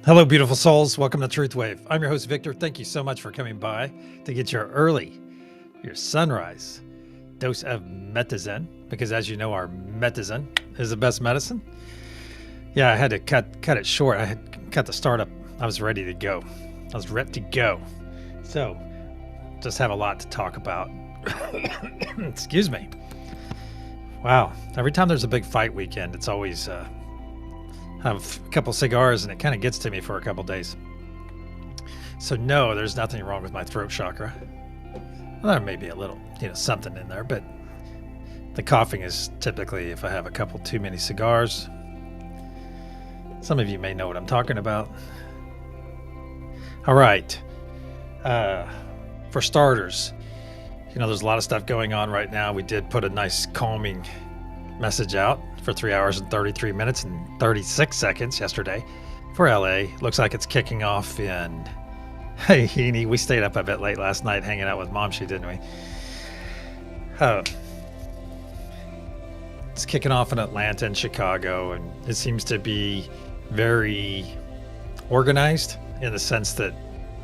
Hello, beautiful souls. Welcome to TruthWave. I'm your host, Victor. Thank you so much for coming by to get your sunrise dose of Metazen, because as you know, our Metazen is the best medicine. Yeah, I had to cut it short. I had cut the startup. I was ready to go. I was ready to go. So, just have a lot to talk about. Excuse me. Wow. Every time there's a big fight weekend, it's always... have a couple cigars and it kind of gets to me for a couple days. So no, there's nothing wrong with my throat chakra. Well, there may be a little, something in there, but the coughing is typically if I have a couple too many cigars. Some of you may know what I'm talking about. All right. For starters, there's a lot of stuff going on right now. We did put a nice calming message out for 3 hours and 33 minutes and 36 seconds yesterday for LA. Looks like it's kicking off in... Hey, Heaney, we stayed up a bit late last night hanging out with Momshi, didn't we? It's kicking off in Atlanta and Chicago, and it seems to be very organized in the sense that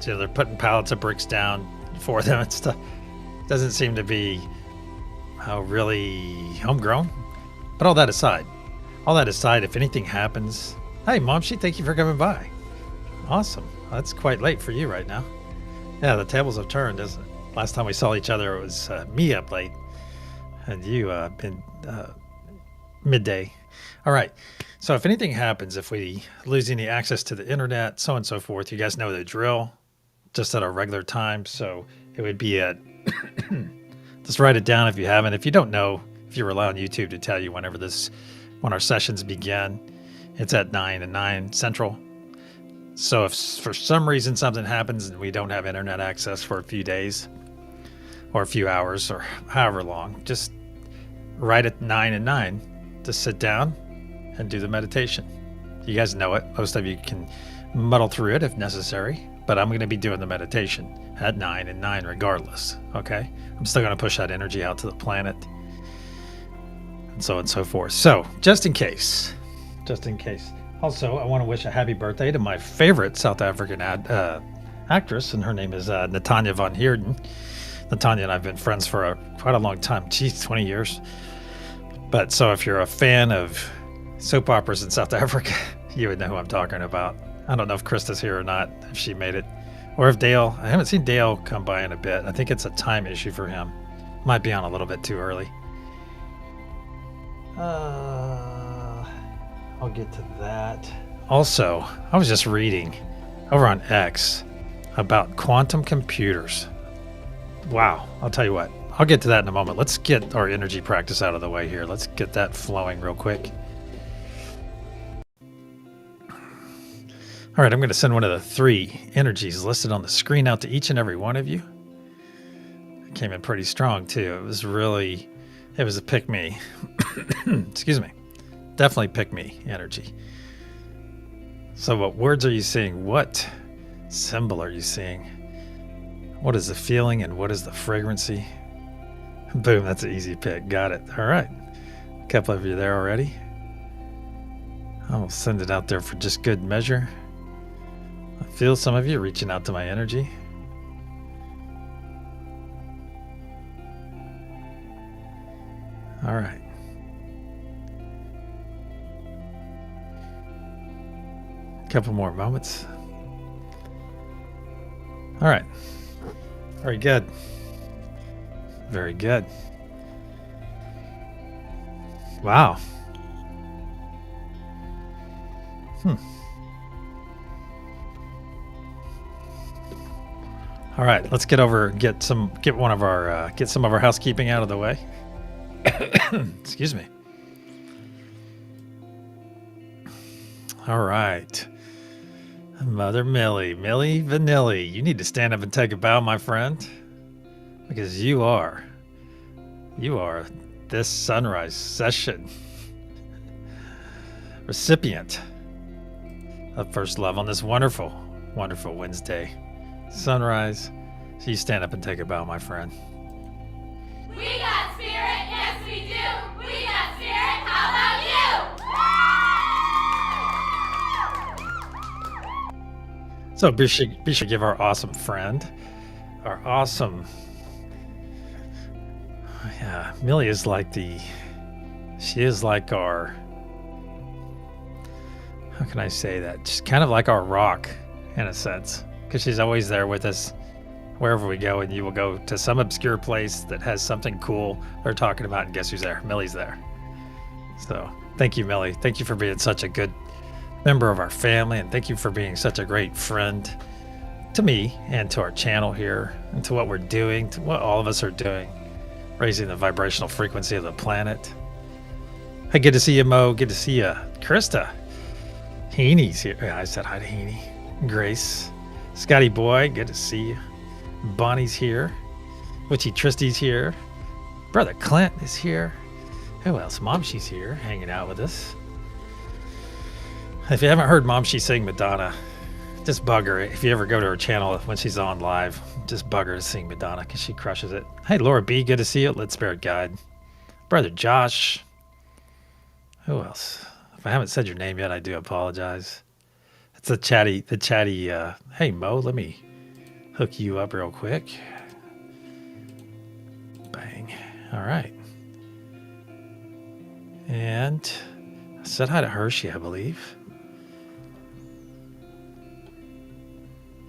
they're putting pallets of bricks down for them and stuff. Doesn't seem to be really homegrown. But all that aside, if anything happens... Hey, Momshi, thank you for coming by. Awesome. That's quite late for you right now. Yeah, the tables have turned, isn't it? Last time we saw each other, it was me up late, and you in midday. All right. So if anything happens, if we lose any access to the internet, so on and so forth, you guys know the drill, just at a regular time. So it would be at... Just write it down if you haven't. If you don't know... If you rely on YouTube to tell you when our sessions begin, it's at 9 and 9 Central. So if for some reason something happens and we don't have internet access for a few days or a few hours or however long, just write at 9 and 9 to sit down and do the meditation. You guys know it. Most of you can muddle through it if necessary, but I'm going to be doing the meditation at 9 and 9 regardless, okay? I'm still going to push that energy out to the planet. And so on and so forth. So, just in case. Also, I want to wish a happy birthday to my favorite South African actress, and her name is Natanya van Heerden. Natanya and I have been friends for quite a long time. Geez, 20 years. But so if you're a fan of soap operas in South Africa, you would know who I'm talking about. I don't know if Krista's here or not, if she made it. Or if Dale. I haven't seen Dale come by in a bit. I think it's a time issue for him. Might be on a little bit too early. I'll get to that. Also, I was just reading over on X about quantum computers. Wow, I'll tell you what. I'll get to that in a moment. Let's get our energy practice out of the way here. Let's get that flowing real quick. All right, I'm going to send one of the 3 energies listed on the screen out to each and every one of you. It came in pretty strong, too. It was a pick-me. Excuse me. Definitely pick-me energy. So what words are you seeing? What symbol are you seeing? What is the feeling and what is the fragrancy? Boom, that's an easy pick. Got it. All right. A couple of you there already. I'll send it out there for just good measure. I feel some of you reaching out to my energy. All right. Couple more moments. All right. Very good. Very good. Wow. All right, let's get some of our housekeeping out of the way. Excuse me. All right. Mother Millie Vanilli, you need to stand up and take a bow, my friend, because you are this SunRISE session recipient of first love on this wonderful, wonderful Wednesday. SunRISE. So you stand up and take a bow, my friend. We got spirit, yes we do. We got spirit, how about you? So be sure to give our awesome friend, our awesome, yeah, Millie is like she is like our, how can I say that? She's kind of like our rock in a sense, because she's always there with us wherever we go, and you will go to some obscure place that has something cool they're talking about, and guess who's there? Millie's there. So thank you, Millie. Thank you for being such a good member of our family, and thank you for being such a great friend to me and to our channel here, and to what we're doing, to what all of us are doing, raising the vibrational frequency of the planet. Hey, good to see you, Mo. Good to see you, Krista. Heeny's here. Yeah, I said hi to Heeny. Grace. Scotty boy, good to see you. Bonnie's here. Witchy Tristy's here. Brother Clint is here. Who else? Mom, she's here, hanging out with us. If you haven't heard Mom, she sing Madonna, just bug her. If you ever go to her channel when she's on live, just bug her to sing Madonna because she crushes it. Hey, Laura B, good to see you. Lit Spirit Guide. Brother Josh. Who else? If I haven't said your name yet, I do apologize. It's the chatty, hey Mo, let me hook you up real quick. Bang. All right. And I said hi to Hershey, I believe.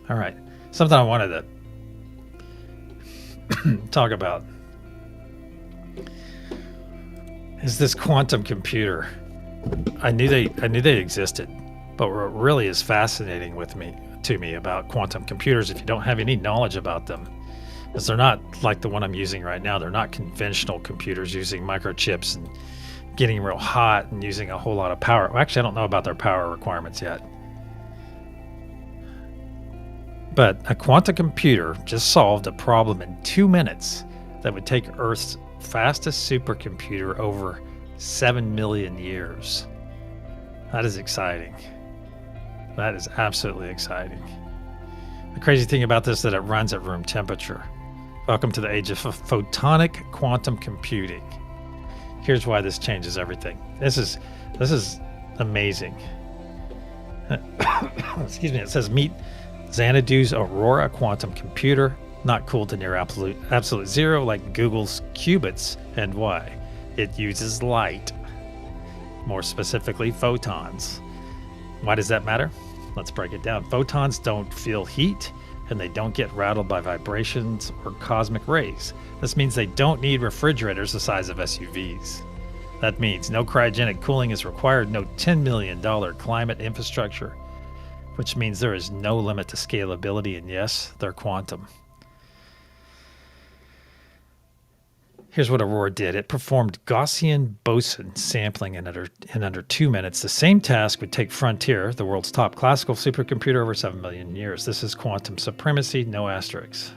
All right. Something I wanted to talk about is this quantum computer. I knew they existed, but what really is fascinating to me about quantum computers, if you don't have any knowledge about them, is they're not like the one I'm using right now. They're not conventional computers using microchips and getting real hot and using a whole lot of power. Well, actually, I don't know about their power requirements yet. But a quantum computer just solved a problem in 2 minutes that would take Earth's fastest supercomputer over 7 million years. That is exciting. That is absolutely exciting. The crazy thing about this is that it runs at room temperature. Welcome to the age of photonic quantum computing. Here's why this changes everything. This is amazing. Excuse me. It says meet Xanadu's Aurora quantum computer, not cooled to near absolute zero like Google's qubits. And why? It uses light, more specifically photons. Why does that matter? Let's break it down. Photons don't feel heat, and they don't get rattled by vibrations or cosmic rays. This means they don't need refrigerators the size of SUVs. That means no cryogenic cooling is required, no $10 million climate infrastructure, which means there is no limit to scalability, and yes, they're quantum. Here's what Aurora did. It performed Gaussian boson sampling in under 2 minutes. The same task would take Frontier, the world's top classical supercomputer, over 7 million years. This is quantum supremacy, no asterisks.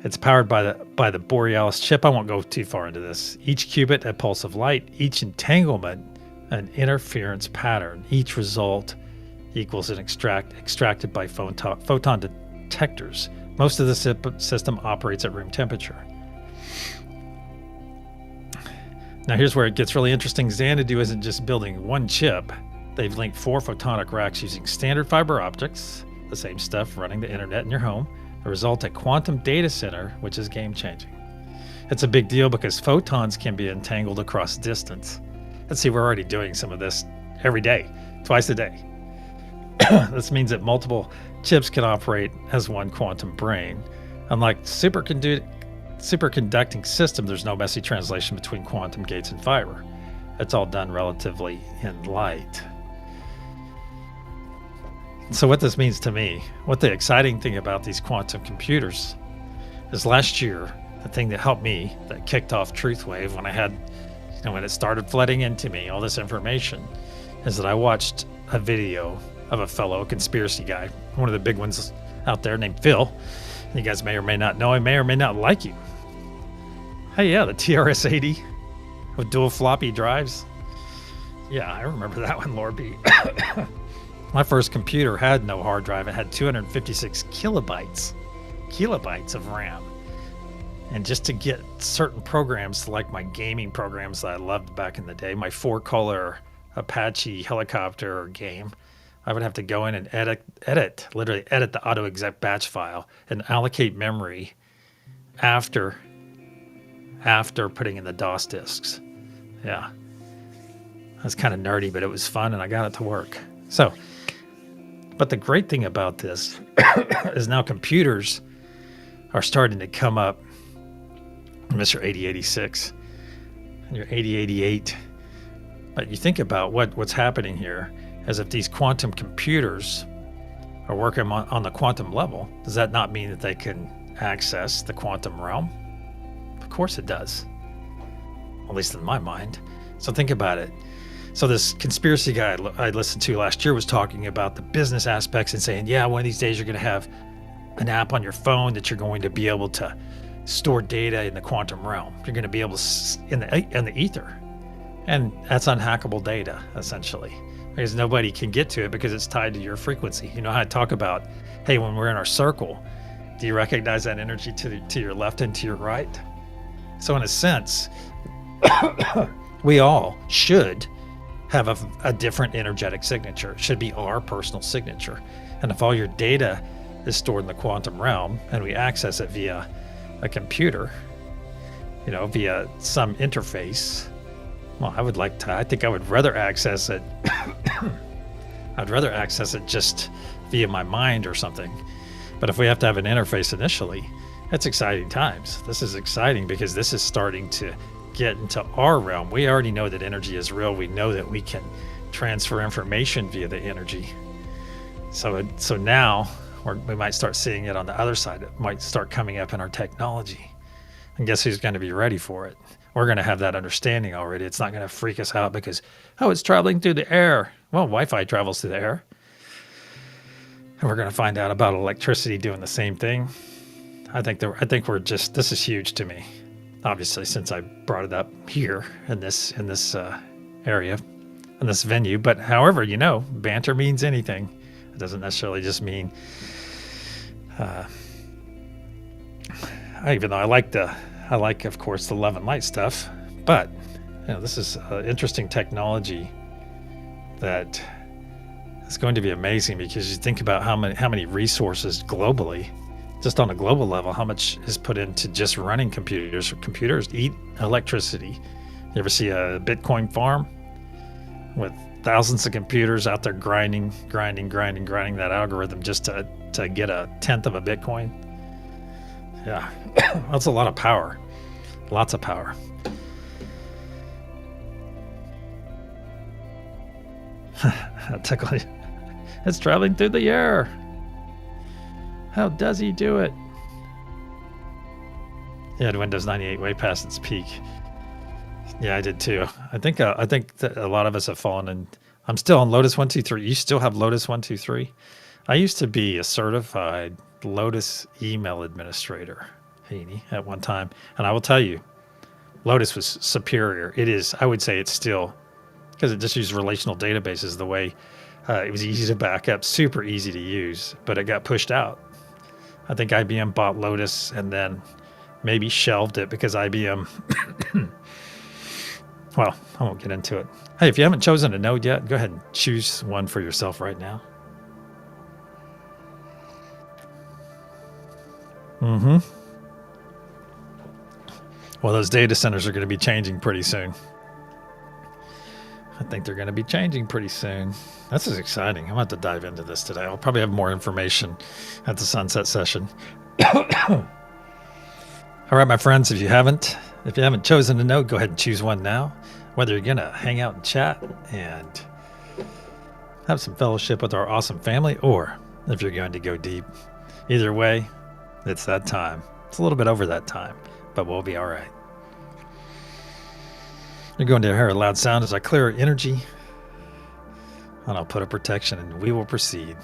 It's powered by the Borealis chip. I won't go too far into this. Each qubit, a pulse of light. Each entanglement, an interference pattern. Each result equals an extracted by photon detectors. Most of the system operates at room temperature. Now here's where it gets really interesting. Xanadu isn't just building one chip. They've linked 4 photonic racks using standard fiber optics, the same stuff running the internet in your home. The result, a quantum data center, which is game-changing. It's a big deal because photons can be entangled across distance. Let's see, we're already doing some of this every day, twice a day. This means that multiple chips can operate as one quantum brain. Unlike superconducting system, there's no messy translation between quantum gates and fiber. It's all done relatively in light. So what this means to me, what the exciting thing about these quantum computers is last year, the thing that helped me, that kicked off TruthWave when it started flooding into me, all this information, is that I watched a video of a conspiracy guy, one of the big ones out there named Phil. You guys may or may not know him, may or may not like him. Hey, yeah, the TRS-80 with dual floppy drives. Yeah, I remember that one, Lord B. My first computer had no hard drive. It had 256 kilobytes of RAM. And just to get certain programs, like my gaming programs that I loved back in the day, my 4-color Apache helicopter game, I would have to go in and literally edit the auto exec batch file and allocate memory after putting in the DOS disks. Yeah. That's kind of nerdy, but it was fun and I got it to work. So, but the great thing about this is now computers are starting to come up. Mr. 8086 and your 8088. But you think about what's happening here as if these quantum computers are working on the quantum level. Does that not mean that they can access the quantum realm? Of course it does. At least in my mind. So think about it. So this conspiracy guy I listened to last year was talking about the business aspects and saying, yeah, one of these days you're going to have an app on your phone that you're going to be able to store data in the quantum realm. You're going to be able to in the ether. And that's unhackable data, essentially. Because nobody can get to it because it's tied to your frequency. You know how I talk about, hey, when we're in our circle, do you recognize that energy to your left and to your right? So in a sense, we all should have a different energetic signature. It should be our personal signature. And if all your data is stored in the quantum realm and we access it via a computer, via some interface, well, I think I would rather access it. I'd rather access it just via my mind or something. But if we have to have an interface initially, that's exciting times. This is exciting because this is starting to get into our realm. We already know that energy is real. We know that we can transfer information via the energy. So now we might start seeing it on the other side. It might start coming up in our technology. And guess who's going to be ready for it? We're going to have that understanding already. It's not going to freak us out because, it's traveling through the air. Well, Wi-Fi travels through the air. And we're going to find out about electricity doing the same thing. I think this is huge to me. Obviously, since I brought it up here in this area, in this venue. But however, banter means anything. It doesn't necessarily just mean, even though I like, of course, the love and light stuff, but this is interesting technology that is going to be amazing because you think about how many resources globally, just on a global level, how much is put into just running computers. Computers eat electricity. You ever see a Bitcoin farm with thousands of computers out there grinding that algorithm just to get a tenth of a Bitcoin? Yeah, that's a lot of power. Lots of power. Tickle. It's traveling through the air. How does he do it? Yeah, Windows 98 way past its peak. Yeah, I did too. I think that a lot of us have fallen in. I'm still on Lotus 123. You still have Lotus 123? I used to be a certified Lotus email administrator, Haney, at one time. And I will tell you, Lotus was superior. It is, I would say it's still, because it just used relational databases the way it was easy to back up, super easy to use, but it got pushed out. I think IBM bought Lotus and then maybe shelved it because IBM, well, I won't get into it. Hey, if you haven't chosen a node yet, go ahead and choose one for yourself right now. Well, those data centers are going to be changing pretty soon. I think they're going to be changing pretty soon. This is exciting. I'm going to have to dive into this today. I'll probably have more information at the sunset session. All right, my friends, if you haven't chosen a node, go ahead and choose one now. Whether you're going to hang out and chat and have some fellowship with our awesome family, or if you're going to go deep. Either way, it's that time. It's a little bit over that time, but we'll be all right. You're going to hear a loud sound as I clear energy, and I'll put a protection, and we will proceed.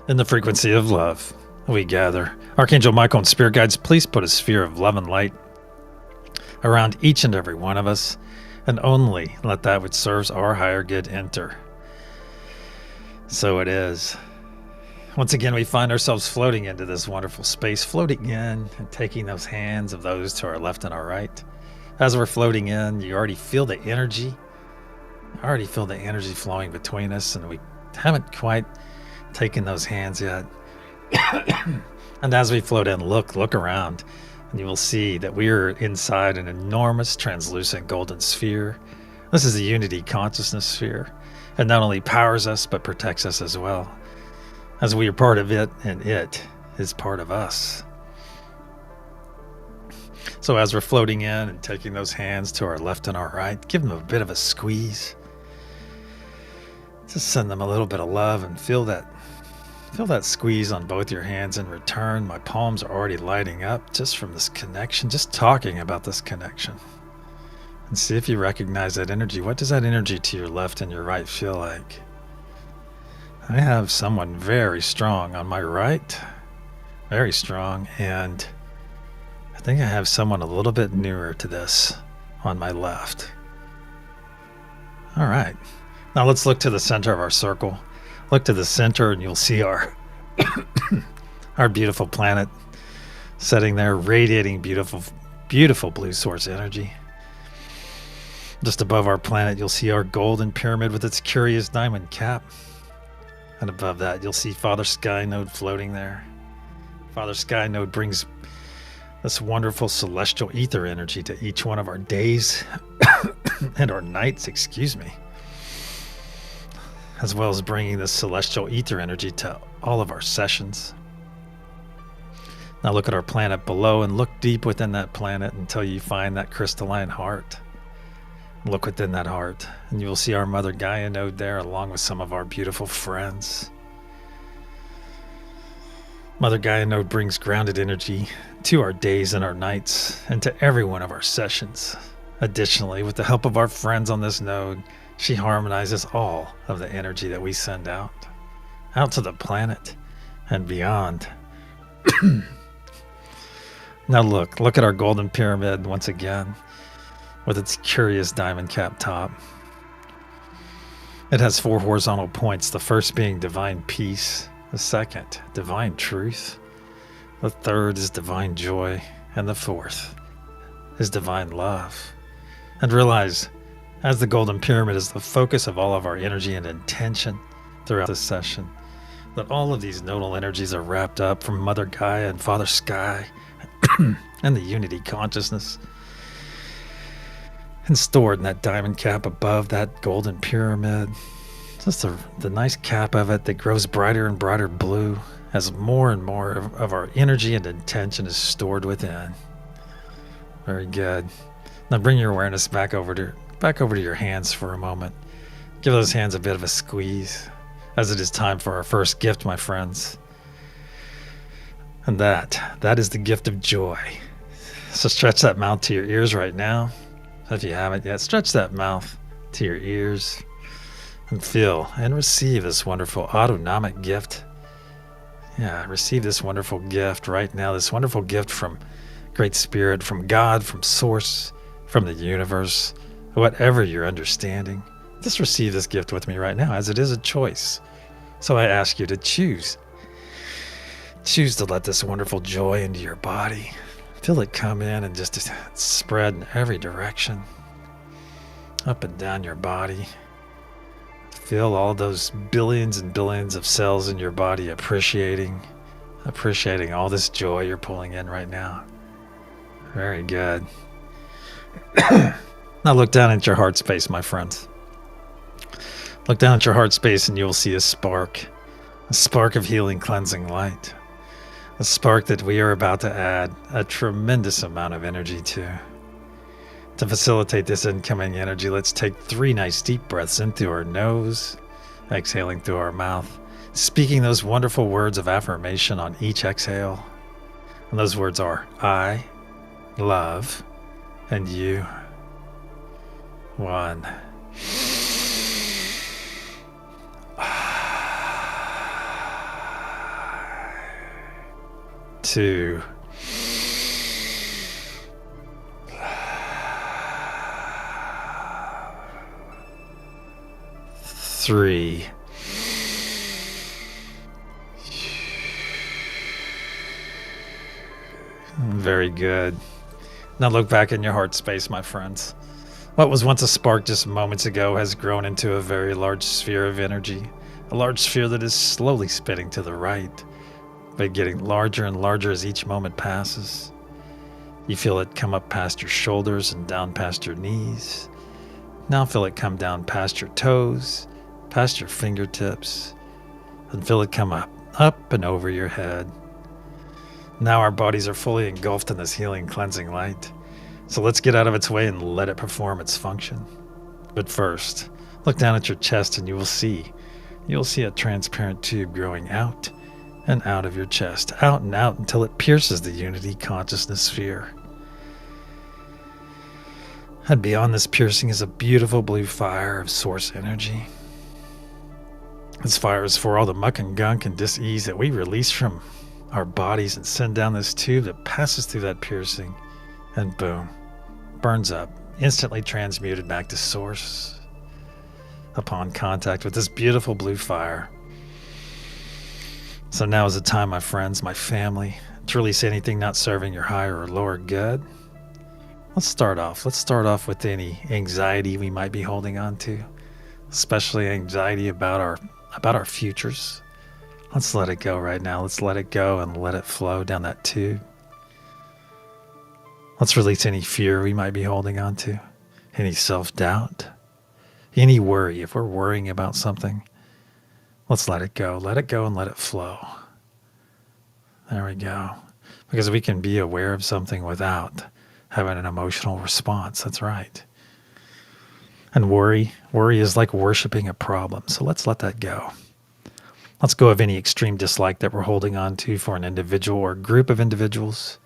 In the frequency of love, we gather. Archangel Michael and Spirit Guides, please put a sphere of love and light around each and every one of us, and only let that which serves our higher good enter. So it is. Once again, we find ourselves floating into this wonderful space, floating in and taking those hands of those to our left and our right. As we're floating in, you already feel the energy. I already feel the energy flowing between us, and we haven't quite taken those hands yet. And as we float in, look around, and you will see that we are inside an enormous translucent golden sphere. This is the unity consciousness sphere. It not only powers us, but protects us as well, as we are part of it, and it is part of us. So as we're floating in and taking those hands to our left and our right, give them a bit of a squeeze. Just send them a little bit of love and feel that squeeze on both your hands in return. My palms are already lighting up just from this connection, just talking about this connection. And see if you recognize that energy. What does that energy to your left and your right feel like? I have someone very strong on my right, very strong, and I think I have someone a little bit nearer to this on my left. All right. Now let's look to the center of our circle. Look to the center and you'll see our our beautiful planet sitting there, radiating beautiful blue source energy. Just above our planet, you'll see our golden pyramid with its curious diamond cap. And above that, you'll see Father Sky Node floating there. Father Sky Node brings this wonderful celestial ether energy to each one of our days and our nights, as well as bringing this celestial ether energy to all of our sessions. Now look at our planet below and look deep within that planet until you find that crystalline heart. Look within that heart and you will see our Mother Gaia node there along with some of our beautiful friends. Mother Gaia node brings grounded energy to our days and our nights and to every one of our sessions. Additionally, with the help of our friends on this node, she harmonizes all of the energy that we send out to the planet and beyond. Now look at our golden pyramid once again with its curious diamond cap top. It has 4 horizontal points, the first being divine peace, the second, divine truth, the third is divine joy, and the fourth is divine love. And realize, as the golden pyramid is the focus of all of our energy and intention throughout this session, that all of these nodal energies are wrapped up from Mother Gaia and Father Sky and the unity consciousness and stored in that diamond cap above that golden pyramid. Just the nice cap of it that grows brighter and brighter blue as more and more of our energy and intention is stored within. Very good. Now bring your awareness back over to your hands for a moment. Give those hands a bit of a squeeze, as it is time for our first gift, my friends. And that is the gift of joy. So stretch that mouth to your ears right now. If you haven't yet, stretch that mouth to your ears and feel and receive this wonderful autonomic gift. Yeah, receive this wonderful gift right now, this wonderful gift from Great Spirit, from God, from Source, from the universe, whatever your understanding. Just receive this gift with me right now, as it is a choice. So I ask you to choose. Choose to let this wonderful joy into your body. Feel it come in and just spread in every direction, up and down your body. Feel all those billions and billions of cells in your body appreciating all this joy you're pulling in right now. Very good. Now look down at your heart space, my friends. Look down at your heart space and you'll see a spark of healing, cleansing light. A spark that we are about to add a tremendous amount of energy to. To facilitate this incoming energy, let's take 3 nice deep breaths in through our nose, exhaling through our mouth, speaking those wonderful words of affirmation on each exhale. And those words are, I love and you. 1. 2. 3. Very good. Now look back in your heart space, my friends. What was once a spark just moments ago has grown into a very large sphere of energy, a large sphere that is slowly spinning to the right, but getting larger and larger as each moment passes. You feel it come up past your shoulders and down past your knees. Now feel it come down past your toes, past your fingertips, and feel it come up and over your head. Now our bodies are fully engulfed in this healing, cleansing light. So let's get out of its way and let it perform its function. But first, look down at your chest and you will see a transparent tube growing out and out of your chest, out and out until it pierces the unity consciousness sphere. And beyond this piercing is a beautiful blue fire of source energy. This fire is for all the muck and gunk and dis-ease that we release from our bodies and send down this tube that passes through that piercing and boom, burns up, instantly transmuted back to source upon contact with this beautiful blue fire. So now is the time, my friends, my family, to release anything not serving your higher or lower good. Let's start off with any anxiety we might be holding on to, especially anxiety about our futures. Let's let it go right now. Let's let it go and let it flow down that tube. Let's release any fear we might be holding on to, any self-doubt, any worry. If we're worrying about something, let's let it go. Let it go and let it flow. There we go. Because we can be aware of something without having an emotional response. That's right. And worry is like worshiping a problem. So let's let that go. Let's go of any extreme dislike that we're holding on to for an individual or group of individuals.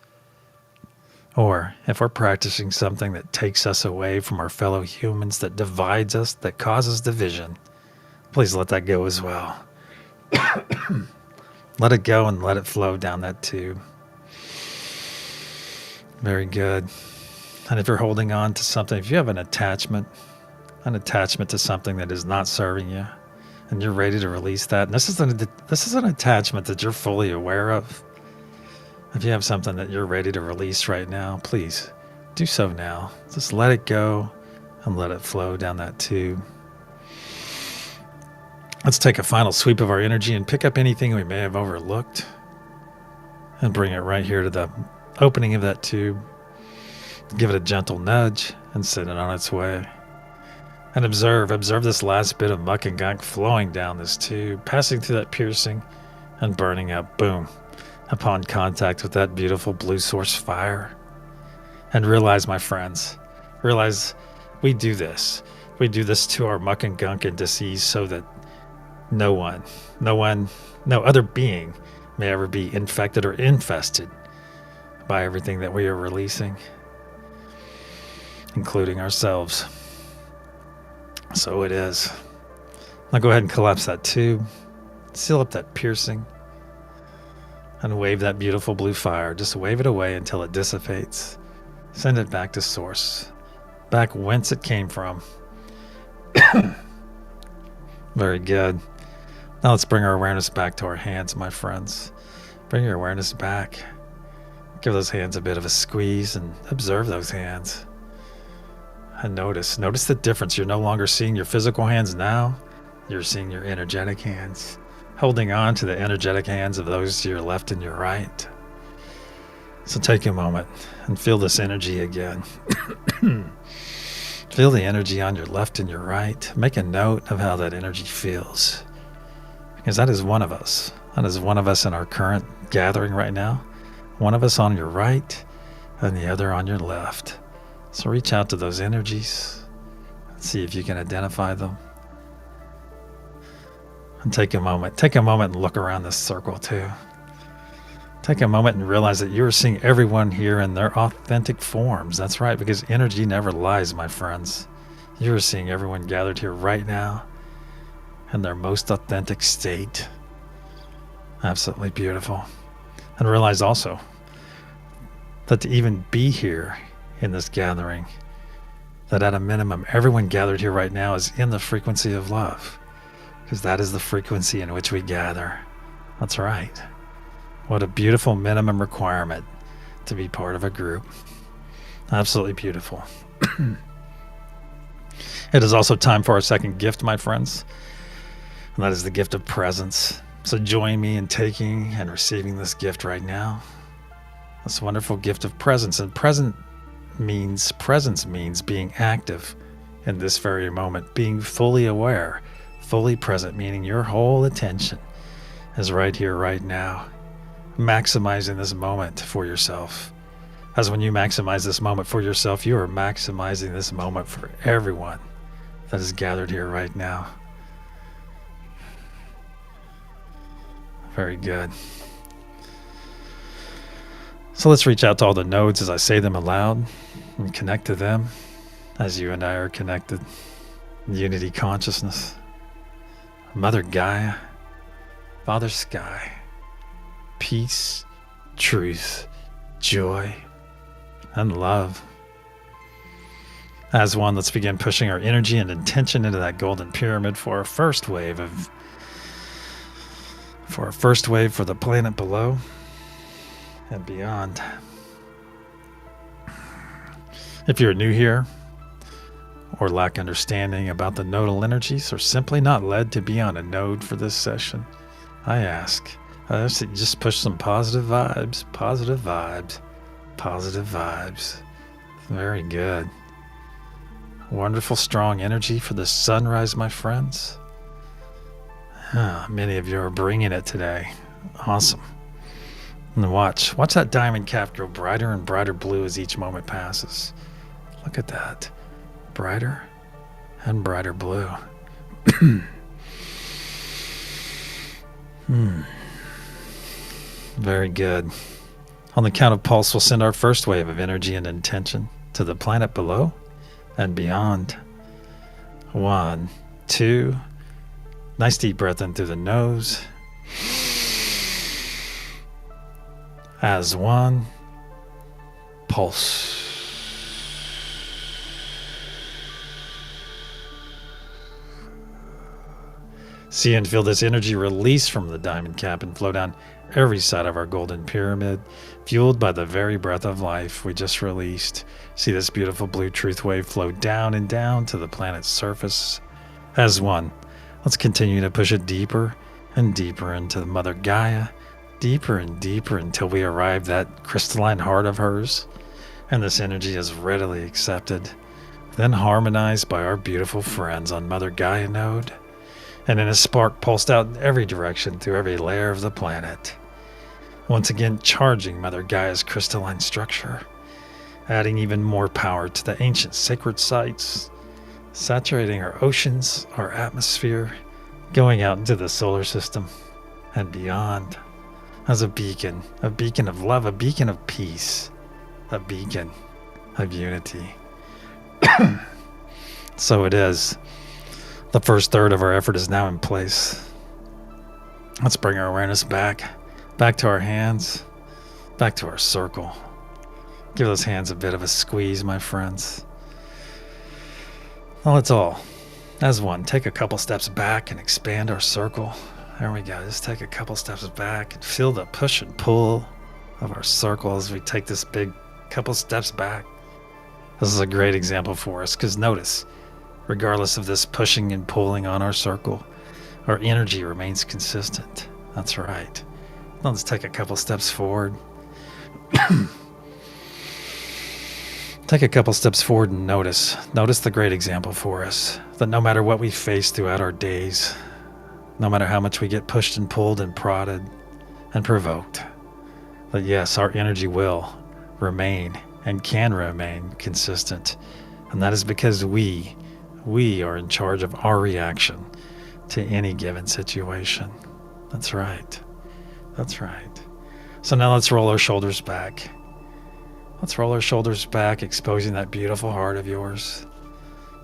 Or if we're practicing something that takes us away from our fellow humans, that divides us, that causes division, please let that go as well. Let it go and let it flow down that tube. Very good. And if you're holding on to something, if you have an attachment to something that is not serving you, and you're ready to release that, and this is an attachment that you're fully aware of. If you have something that you're ready to release right now, please do so now. Just let it go and let it flow down that tube. Let's take a final sweep of our energy and pick up anything we may have overlooked and bring it right here to the opening of that tube. Give it a gentle nudge and send it on its way. And observe this last bit of muck and gunk flowing down this tube, passing through that piercing and burning up, boom, upon contact with that beautiful blue source fire. And realize, my friends, we do this. We do this to our muck and gunk and disease so that no other being may ever be infected or infested by everything that we are releasing, including ourselves. So it is. Now go ahead and collapse that tube, seal up that piercing, and wave that beautiful blue fire. Just wave it away until it dissipates. Send it back to source, back whence it came from. Very good. Now let's bring our awareness back to our hands, my friends. Bring your awareness back. Give those hands a bit of a squeeze and observe those hands. And notice the difference. You're no longer seeing your physical hands now. You're seeing your energetic hands, holding on to the energetic hands of those to your left and your right. So take a moment and feel this energy again. Feel the energy on your left and your right. Make a note of how that energy feels. Because that is one of us. That is one of us in our current gathering right now. One of us on your right and the other on your left. So reach out to those energies and see if you can identify them. And take a moment and look around this circle too. Take a moment and realize that you're seeing everyone here in their authentic forms. That's right, because energy never lies, my friends. You're seeing everyone gathered here right now in their most authentic state. Absolutely beautiful. And realize also that to even be here in this gathering, that at a minimum, everyone gathered here right now is in the frequency of love, because that is the frequency in which we gather. That's right. What a beautiful minimum requirement to be part of a group. Absolutely beautiful. It is also time for our second gift, my friends, and that is the gift of presence. So join me in taking and receiving this gift right now. This wonderful gift of presence. And presence means being active in this very moment, being fully aware, fully present, meaning your whole attention is right here, right now, maximizing this moment for yourself. As when you maximize this moment for yourself, you are maximizing this moment for everyone that is gathered here right now. Very good. So let's reach out to all the nodes as I say them aloud and connect to them as you and I are connected. Unity consciousness. Mother Gaia, Father Sky, peace, truth, joy, and love. As one, let's begin pushing our energy and intention into that golden pyramid for our first wave for the planet below and beyond. If you're new here or lack understanding about the nodal energies or simply not led to be on a node for this session, I ask that you just push some positive vibes, positive vibes, positive vibes. Very good. Wonderful, strong energy for the sunrise, my friends. Many of you are bringing it today. Awesome. And watch that diamond cap grow brighter and brighter blue as each moment passes. Look at that. Brighter and brighter blue. Very good. On the count of pulse, we'll send our first wave of energy and intention to the planet below and beyond. 1, 2. Nice deep breath in through the nose. As one, pulse. See and feel this energy release from the diamond cap and flow down every side of our golden pyramid, fueled by the very breath of life we just released. See this beautiful blue truth wave flow down and down to the planet's surface. As one, let's continue to push it deeper and deeper into the Mother Gaia, deeper and deeper until we arrive at crystalline heart of hers, and this energy is readily accepted, then harmonized by our beautiful friends on Mother Gaia node, and in a spark pulsed out in every direction through every layer of the planet. Once again charging Mother Gaia's crystalline structure, adding even more power to the ancient sacred sites, saturating our oceans, our atmosphere, going out into the solar system and beyond as a beacon of love, a beacon of peace, a beacon of unity. So it is. The first third of our effort is now in place. Let's bring our awareness back to our hands, back to our circle. Give those hands a bit of a squeeze, my friends. Well, let's all, as one, take a couple steps back and expand our circle. There we go. Just take a couple steps back and feel the push and pull of our circle as we take this big couple steps back. This is a great example for us because notice, regardless of this pushing and pulling on our circle, our energy remains consistent. That's right. Now let's take a couple steps forward. Take a couple steps forward and notice the great example for us that no matter what we face throughout our days, no matter how much we get pushed and pulled and prodded and provoked, that yes, our energy will remain and can remain consistent. And that is because we are in charge of our reaction to any given situation. That's right. That's right. So now let's roll our shoulders back. Let's roll our shoulders back, exposing that beautiful heart of yours.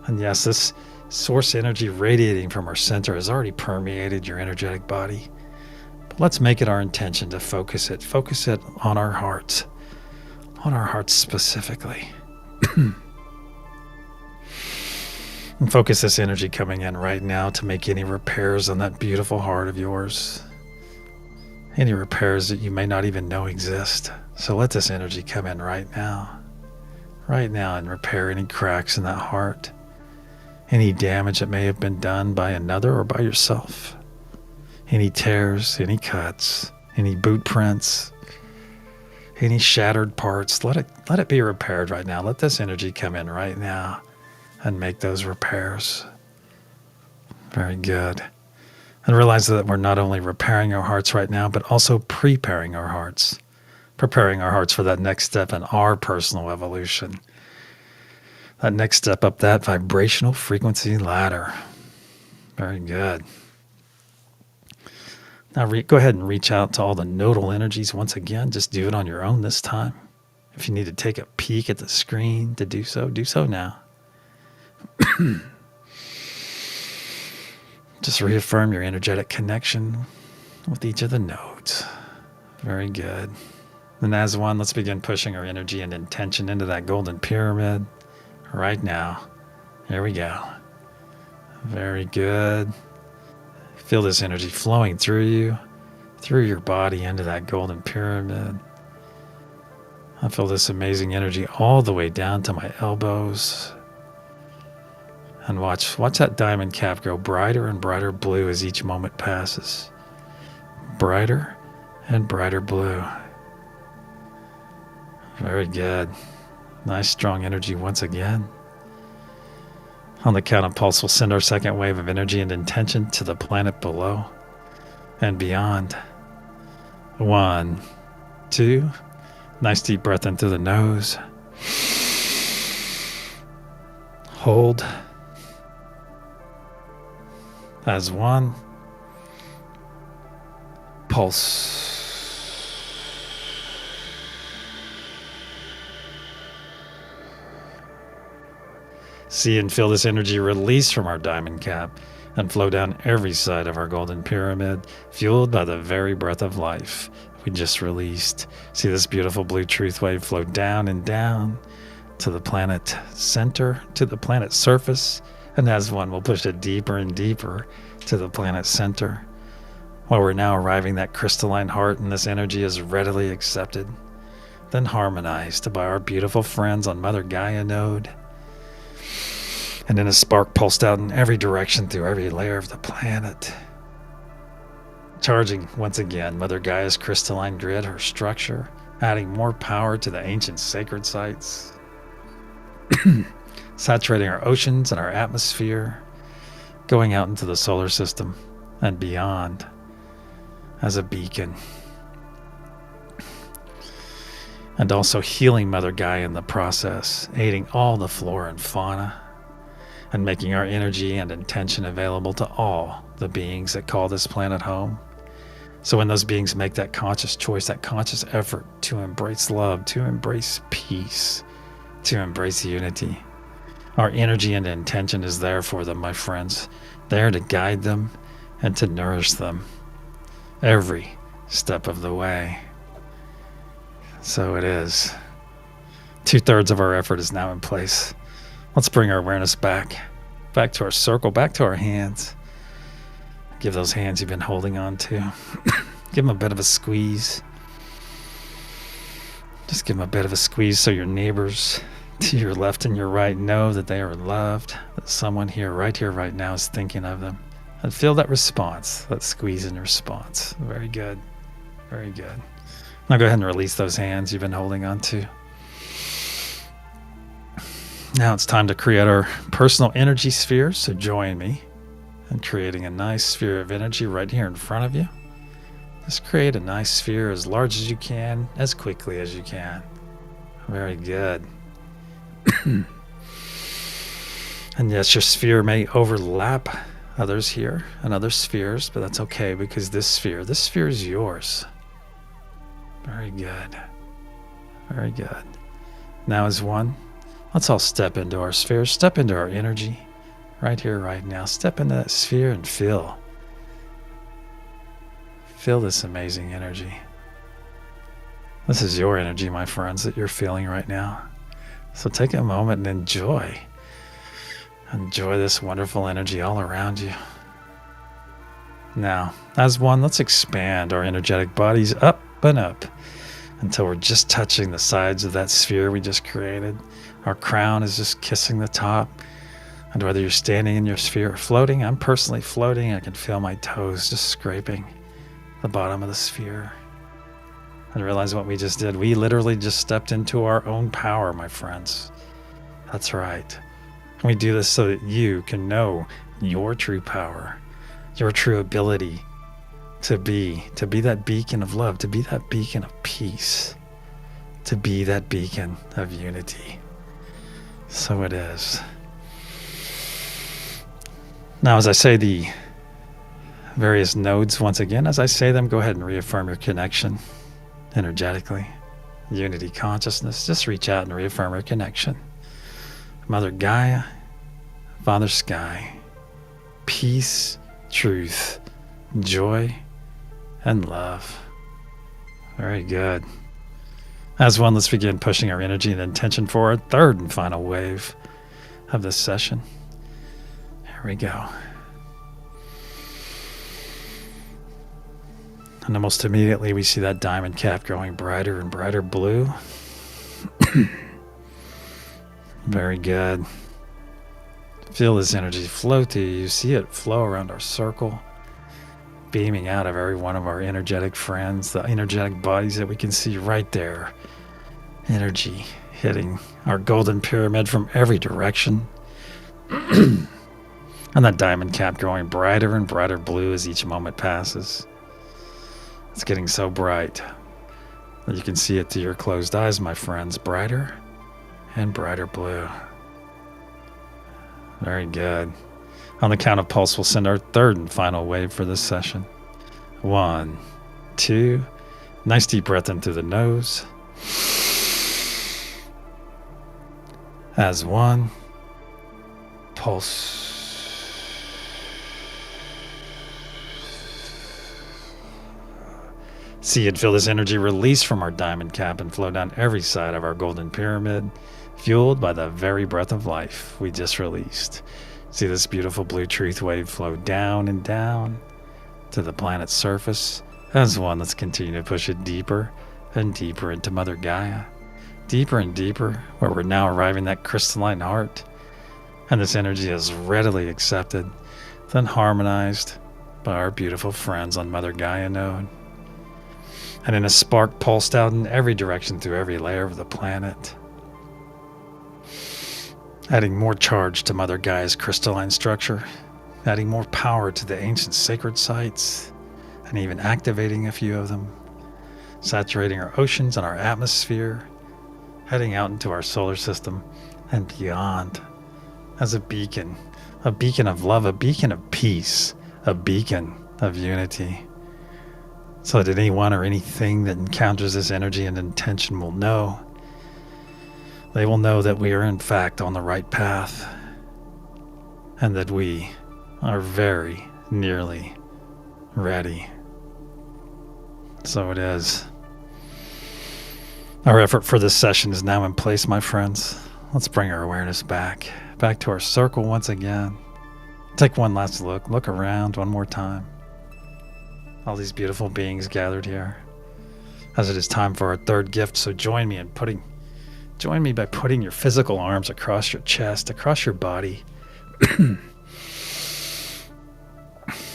And yes, this source energy radiating from our center has already permeated your energetic body. But let's make it our intention to focus it on our hearts specifically. And focus this energy coming in right now to make any repairs on that beautiful heart of yours. any repairs that you may not even know exist. So let this energy come in right now, and repair any cracks in that heart, any damage that may have been done by another or by yourself, any tears, any cuts, any boot prints, any shattered parts. Let it be repaired right now. Let this energy come in right now and make those repairs. Very good. And realize that we're not only repairing our hearts right now, but also preparing our hearts for that next step in our personal evolution. That next step up that vibrational frequency ladder. Very good. Now go ahead and reach out to all the nodal energies once again. Just do it on your own this time. If you need to take a peek at the screen to do so now. Just reaffirm your energetic connection with each of the nodes. Very good. And as one, let's begin pushing our energy and intention into that golden pyramid right now. Here we go. Very good. Feel this energy flowing through you, through your body into that golden pyramid. I feel this amazing energy all the way down to my elbows. And watch that diamond cap grow brighter and brighter blue as each moment passes. Brighter and brighter blue. Very good. Nice strong energy once again. On the count of pulse, we'll send our second wave of energy and intention to the planet below and beyond. 1, 2. Nice deep breath in through the nose. Hold. As 1. Pulse. See and feel this energy release from our diamond cap and flow down every side of our golden pyramid, fueled by the very breath of life we just released. See this beautiful blue truth wave flow down and down to the planet center, to the planet surface, and as one, we'll push it deeper and deeper to the planet center, while we're now arriving that crystalline heart, and this energy is readily accepted, then harmonized by our beautiful friends on Mother Gaia node, and then a spark pulsed out in every direction through every layer of the planet. Charging once again Mother Gaia's crystalline grid, her structure, adding more power to the ancient sacred sites. Saturating our oceans and our atmosphere, going out into the solar system and beyond as a beacon. And also healing Mother Gaia in the process, aiding all the flora and fauna, and making our energy and intention available to all the beings that call this planet home. So when those beings make that conscious choice, that conscious effort to embrace love, to embrace peace, to embrace unity, our energy and intention is there for them, my friends, there to guide them and to nourish them every step of the way. So it is. 2/3 of our effort is now in place. Let's bring our awareness back to our circle, back to our hands. Give those hands you've been holding on to. Give them a bit of a squeeze. Just give them a bit of a squeeze so your neighbors to your left and your right know that they are loved, that someone here, right now is thinking of them. And feel that response, that squeeze in response. Very good. Very good. Now go ahead and release those hands you've been holding on to. Now it's time to create our personal energy sphere, so join me in creating a nice sphere of energy right here in front of you. Just create a nice sphere as large as you can, as quickly as you can. Very good. And yes, your sphere may overlap others here and other spheres, but that's okay because this sphere is yours. Very good. Very good. Now as one, let's all step into our sphere, step into our energy right here, right now. Step into that sphere and feel this amazing energy. This is your energy, my friends, that you're feeling right now. So take a moment and enjoy this wonderful energy all around you. Now, as one, let's expand our energetic bodies up and up until we're just touching the sides of that sphere we just created. Our crown is just kissing the top. And whether you're standing in your sphere or floating, I'm personally floating. I can feel my toes just scraping the bottom of the sphere. And realize what we just did. We literally just stepped into our own power, my friends. That's right. We do this so that you can know your true power, your true ability to be that beacon of love, to be that beacon of peace, to be that beacon of unity. So it is. Now, as I say the various nodes once again, as I say them, go ahead and reaffirm your connection energetically. Unity consciousness, just reach out and reaffirm your connection. Mother Gaia, Father Sky, peace, truth, joy, and love. Very good. As one, let's begin pushing our energy and intention for our third and final wave of this session. Here we go. And almost immediately we see that diamond cap growing brighter and brighter blue. Very good. Feel this energy flow through you. See it flow around our circle, beaming out of every one of our energetic friends, the energetic bodies that we can see right there. Energy hitting our golden pyramid from every direction. And that diamond cap growing brighter and brighter blue as each moment passes. It's getting so bright that you can see it through your closed eyes, my friends. Brighter and brighter blue. Very good. On the count of pulse, we'll send our third and final wave for this session. 1, 2. Nice deep breath in through the nose. As one. Pulse. See and feel this energy release from our diamond cap and flow down every side of our golden pyramid, fueled by the very breath of life we just released. See this beautiful blue truth wave flow down and down to the planet's surface. As one, let's continue to push it deeper and deeper into Mother Gaia. Deeper and deeper, where we're now arriving at crystalline heart. And this energy is readily accepted, then harmonized by our beautiful friends on Mother Gaia node. And in a spark pulsed out in every direction through every layer of the planet, adding more charge to Mother Gaia's crystalline structure, adding more power to the ancient sacred sites, and even activating a few of them, saturating our oceans and our atmosphere, heading out into our solar system and beyond as a beacon of love, a beacon of peace, a beacon of unity. So that anyone or anything that encounters this energy and intention will know. They will know that we are in fact on the right path and that we are very nearly ready. So it is. Our effort for this session is now in place, my friends. Let's bring our awareness back to our circle once again. Take one last look around one more time. All these beautiful beings gathered here. As it is time for our third gift, so join me by putting your physical arms across your chest, across your body.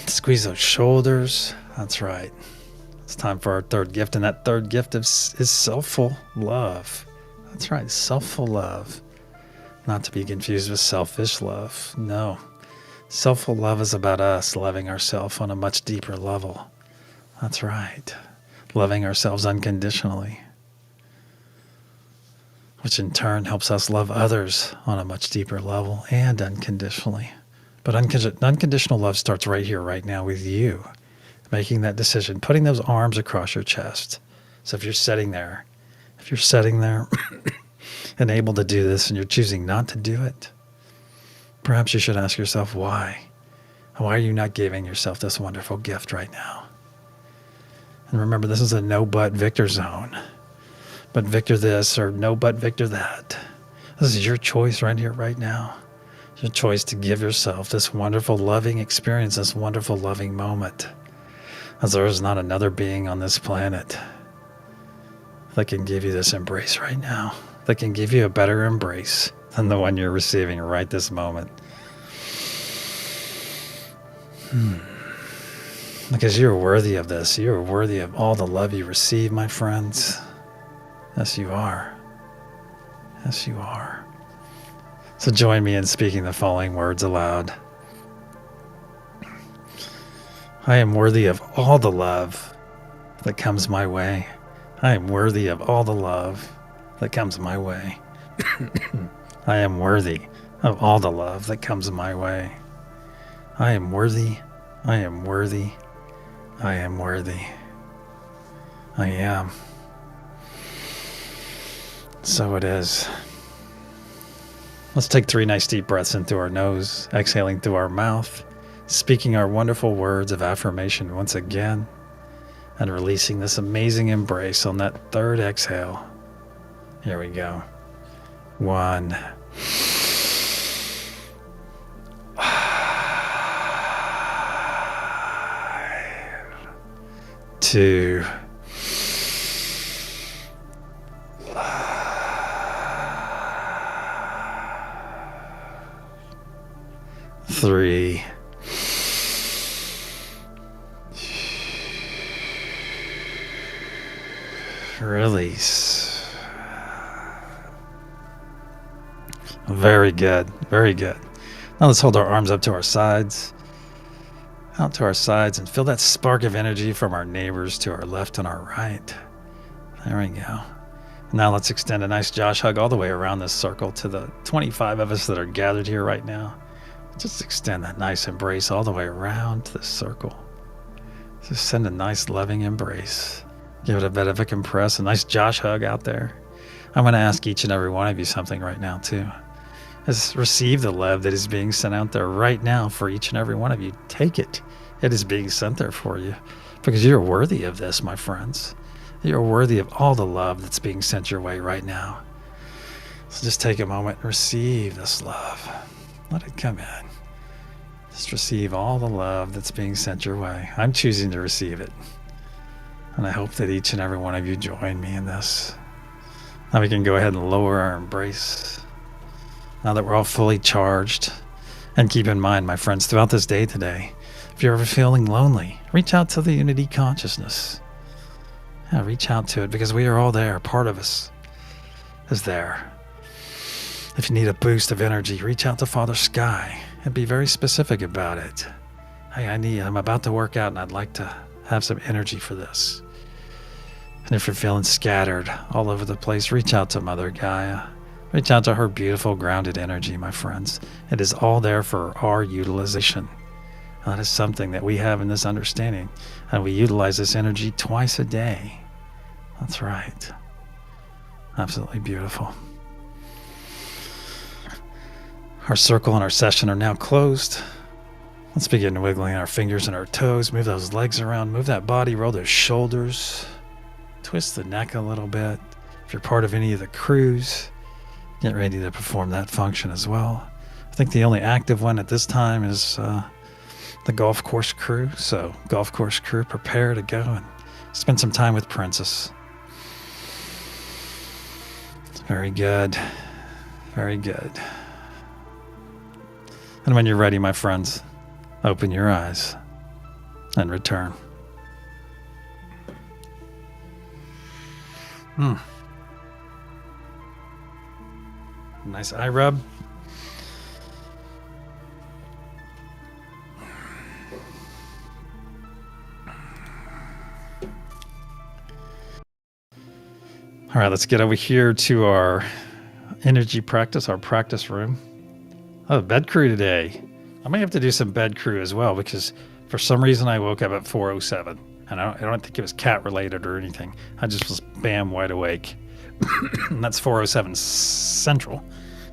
Squeeze those shoulders. That's right. It's time for our third gift, and that third gift is selfful love. That's right, selfful love. Not to be confused with selfish love. No. Selfful love is about us loving ourselves on a much deeper level. That's right. Loving ourselves unconditionally, which in turn helps us love others on a much deeper level and unconditionally. But unconditional love starts right here, right now with you, making that decision, putting those arms across your chest. So if you're sitting there and able to do this and you're choosing not to do it, perhaps you should ask yourself why. Why are you not giving yourself this wonderful gift right now? And remember, this is a no but victor zone. But victor this or no but victor that. This is your choice right here, right now. Your choice to give yourself this wonderful, loving experience, this wonderful, loving moment. As there is not another being on this planet that can give you this embrace right now, that can give you a better embrace than the one you're receiving right this moment. Because you're worthy of this. You're worthy of all the love you receive, my friends. Yes, you are. Yes, you are. So join me in speaking the following words aloud. I am worthy of all the love that comes my way. I am worthy of all the love that comes my way. I am worthy of all the love that comes my way. I am worthy. I am worthy. I am worthy. I am. So it is. Let's take 3 nice deep breaths in through our nose, exhaling through our mouth, speaking our wonderful words of affirmation once again, and releasing this amazing embrace on that 3rd exhale. Here we go. 1. 2. 3. Release. Very good. Very good. Now let's hold our arms up to our sides. Out to our sides and feel that spark of energy from our neighbors to our left and our right. There we go. Now let's extend a nice Josh hug all the way around this circle to the 25 of us that are gathered here right now. Just extend that nice embrace all the way around this circle. Just send a nice loving embrace. Give it a bit of a compress, a nice Josh hug out there. I'm going to ask each and every one of you something right now too. Just receive the love that is being sent out there right now for each and every one of you. Take it. It is being sent there for you because you're worthy of this, my friends. You're worthy of all the love that's being sent your way right now. So just take a moment and receive this love. Let it come in. Just receive all the love that's being sent your way. I'm choosing to receive it. And I hope that each and every one of you join me in this. Now we can go ahead and lower our embrace. Now that we're all fully charged. And keep in mind, my friends, throughout this day today, if you're ever feeling lonely, reach out to the unity consciousness. Yeah, reach out to it because we are all there. Part of us is there. If you need a boost of energy, reach out to Father Sky and be very specific about it. Hey, I'm about to work out and I'd like to have some energy for this. And if you're feeling scattered all over the place, reach out to Mother Gaia. Reach out to her beautiful grounded energy, my friends. It is all there for our utilization. And that is something that we have in this understanding. And we utilize this energy twice a day. That's right. Absolutely beautiful. Our circle and our session are now closed. Let's begin wiggling our fingers and our toes. Move those legs around. Move that body. Roll those shoulders. Twist the neck a little bit. If you're part of any of the crews, get ready to perform that function as well. I think the only active one at this time is the golf course crew. So golf course crew, prepare to go and spend some time with Princess. Very good. Very good. And when you're ready, my friends, open your eyes and return. Nice eye rub. All right, let's get over here to our energy practice, our practice room. Oh, bed crew today. I may have to do some bed crew as well because for some reason I woke up at 4:07 and I don't think it was cat related or anything. I just was bam wide awake. And that's 4:07 Central.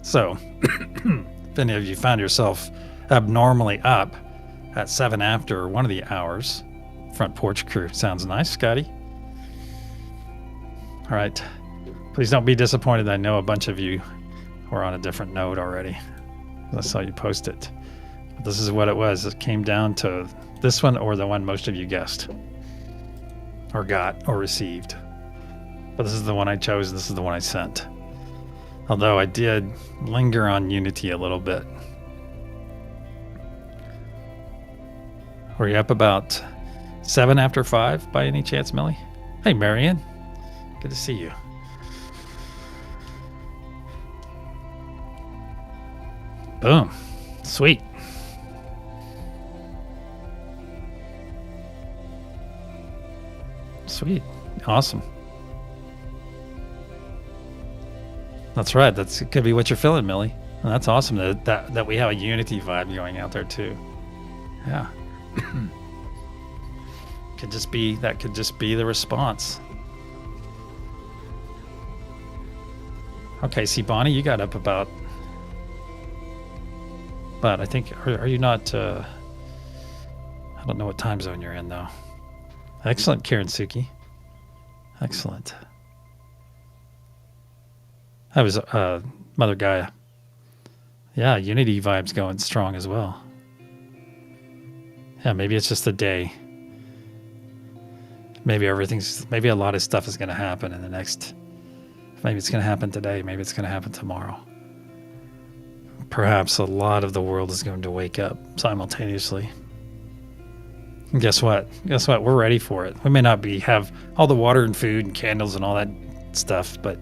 So if any of you found yourself abnormally up at 7 after one of the hours, front porch crew sounds nice, Scotty. All right. Please don't be disappointed. I know a bunch of you were on a different note already. I saw you post it. But this is what it was. It came down to this one or the one most of you guessed or got or received. But this is the one I chose. This is the one I sent. Although I did linger on Unity a little bit. Were you up about 7 after 5 by any chance, Millie? Hey, Marianne. Good to see you. Boom. Sweet. Sweet. Awesome. That's right. That's it could be what you're feeling, Millie. And that's awesome that we have a Unity vibe going out there too. Yeah. Could just be the response. Okay, see, Bonnie, you got up about. But I think are you not? I don't know what time zone you're in though. Excellent, Karen Suki. Excellent. That was Mother Gaia. Yeah, Unity vibes going strong as well. Yeah, maybe it's just a day. Maybe a lot of stuff is going to happen in the next. Maybe it's going to happen today. Maybe it's going to happen tomorrow. Perhaps a lot of the world is going to wake up simultaneously. And guess what? We're ready for it. We may not have all the water and food and candles and all that stuff, but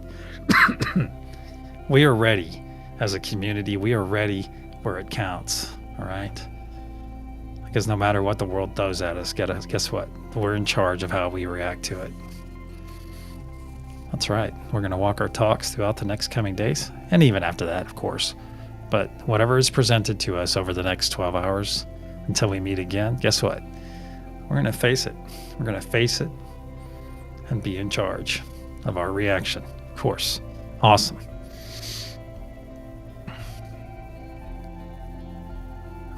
we are ready as a community. We are ready where it counts. All right. Because no matter what the world throws at us, guess what? We're in charge of how we react to it. That's right. We're going to walk our talks throughout the next coming days, and even after that, of course. But whatever is presented to us over the next 12 hours until we meet again, guess what? We're going to face it. We're going to face it and be in charge of our reaction. Of course. Awesome.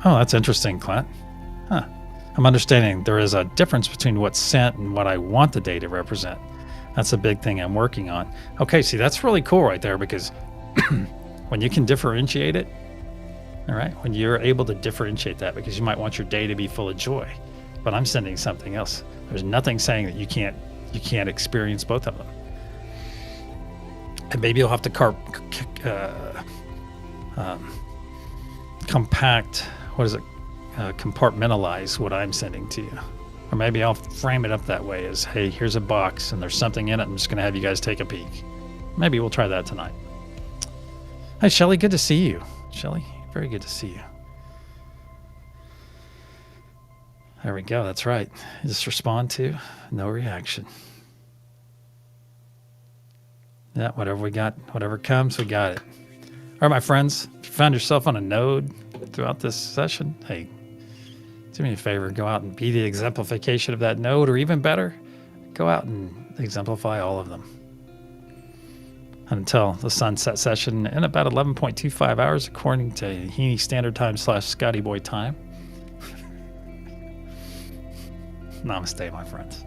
Oh, that's interesting, Clint. Huh. I'm understanding there is a difference between what's sent and what I want the day to represent. That's a big thing I'm working on. Okay, see, that's really cool right there because when you can differentiate it, all right, when you're able to differentiate that, because you might want your day to be full of joy, but I'm sending something else. There's nothing saying that you can't experience both of them. And maybe you'll have to compartmentalize what I'm sending to you. Or maybe I'll frame it up that way as, hey, here's a box and there's something in it. I'm just going to have you guys take a peek. Maybe we'll try that tonight. Hi, Shelly. Good to see you. Shelly, very good to see you. There we go. That's right. Just respond to, no reaction. Yeah, whatever we got, whatever comes, we got it. All right, my friends, if you found yourself on a node throughout this session, hey, do me a favor, go out and be the exemplification of that node, or even better, go out and exemplify all of them. Until the sunset session in about 11.25 hours, according to Heaney Standard Time / Scotty Boy Time. Namaste, my friends.